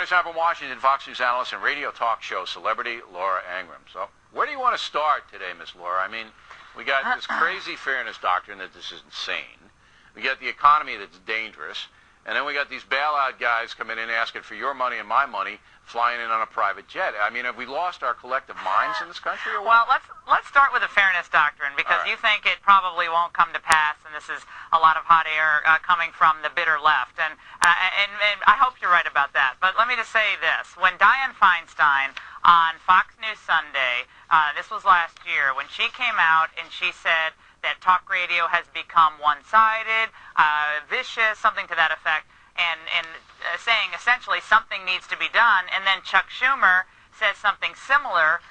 Joining us now from Washington, Fox News analyst and radio talk show celebrity Laura Ingraham. So, where do you want to start today, Miss Laura? I mean, we got this crazy fairness doctrine that this is insane. We got the economy that's dangerous. And then we got these bailout guys coming in asking for your money and my money, flying in on a private jet. I mean, have we lost our collective minds in this country or what? Well, let's start with the fairness doctrine, because you think it probably won't come to pass, and this is a lot of hot air coming from the bitter left. And I hope you're right about that. But let me just say this. When Dianne Feinstein on Fox News Sunday, this was last year, when she came out and she said that talk radio has become one-sided, vicious, something to that effect, and saying essentially something needs to be done. And then Chuck Schumer says something similar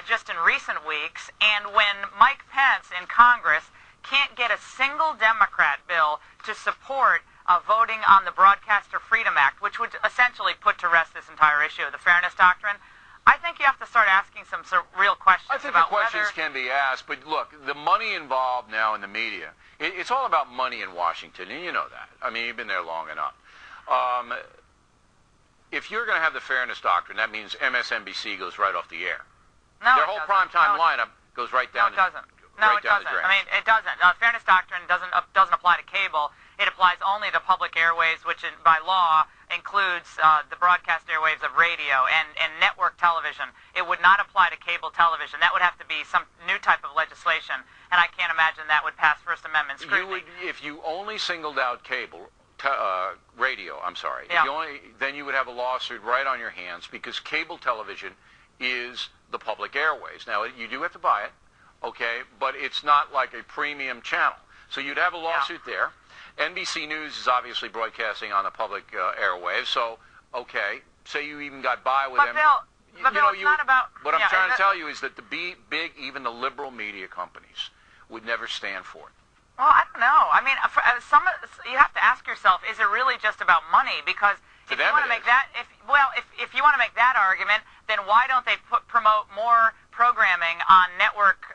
just in recent weeks. And when Mike Pence in Congress can't get a single Democrat bill to support voting on the Broadcaster Freedom Act, which would essentially put to rest this entire issue of the fairness doctrine, I think you have to start asking some real questions. I think about the questions can be asked, but look, the money involved now in the media, it's all about money in Washington, and you know that. I mean, you've been there long enough. If you're going to have the fairness doctrine, that means MSNBC goes right off the air. No, their whole primetime lineup goes right down. No, it doesn't. No, it doesn't. I mean, it doesn't. Fairness doctrine doesn't apply to cable. It applies only to public airwaves, which by law includes the broadcast airwaves of radio and network television. It would not apply to cable television. That would have to be some new type of legislation, and I can't imagine that would pass First Amendment scrutiny. If you only singled out cable, radio, I'm sorry, yeah. Then you would have a lawsuit right on your hands, because cable television is the public airways. Now, you do have to buy it, okay, but it's not like a premium channel. So you'd have a lawsuit there. NBC News is obviously broadcasting on the public airwaves, so, okay, say you even got by with them. But Bill, it's not about... What I'm trying to tell you is that the big, even the liberal media companies, would never stand for it. Well, I don't know. I mean, you have to ask yourself, is it really just about money? Because if you want to make that, if you want to make that argument, then why don't they promote more programming on network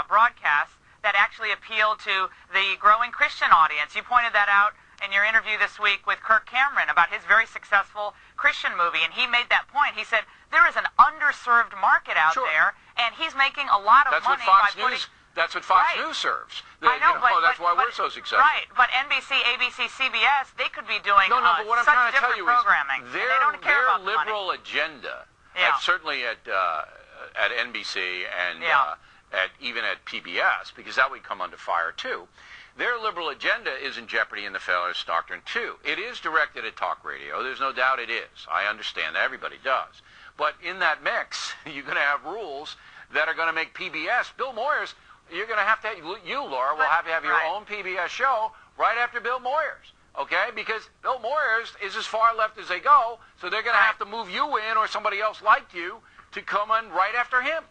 broadcasts that actually appeal to the growing Christian audience? You pointed that out in your interview this week with Kirk Cameron about his very successful Christian movie, and he made that point. He said there is an underserved market out there, and he's making a lot of money by putting... That's what Fox News serves. I know, that's why we're so successful. Right, but NBC, ABC, CBS, they could be doing but what I'm trying to tell you programming. Is they don't care their about the liberal money. agenda, certainly at NBC and even at PBS, because that would come under fire too. Their liberal agenda is in jeopardy in the fairness doctrine too. It is directed at talk radio. There's no doubt it is. I understand that. Everybody does. But in that mix, you're going to have rules that are going to make PBS, Bill Moyers, you're going to have Laura, will have to have your own PBS show right after Bill Moyers, okay? Because Bill Moyers is as far left as they go, so they're going to have to move you in or somebody else like you to come in right after him.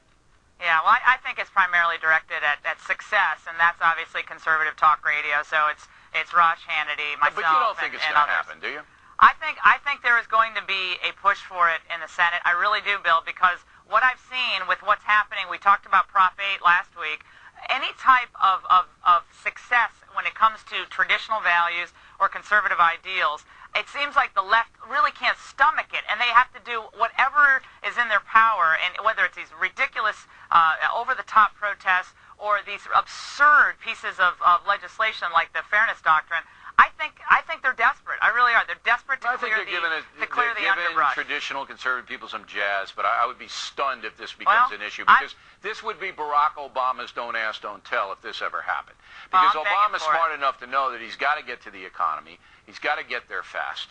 Yeah, well, I think it's primarily directed at success, and that's obviously conservative talk radio, so it's Rosh Hannity, myself, but you don't think it's going to happen, do you? I think there is going to be a push for it in the Senate. I really do, Bill, because what I've seen with what's happening, we talked about Prop 8 last week, any type of success when it comes to traditional values or conservative ideals, it seems like the left really can't stomach it, and they have to do whatever is in their power, and whether it's these ridiculous over-the-top protests or these absurd pieces of legislation like the fairness doctrine. I think they're desperate. I really are. They're desperate to clear the underbrush. Traditional conservative people some jazz, but I would be stunned if this becomes an issue, because this would be Barack Obama's don't ask, don't tell if this ever happened. Because Obama's smart enough to know that he's got to get to the economy. He's got to get there fast.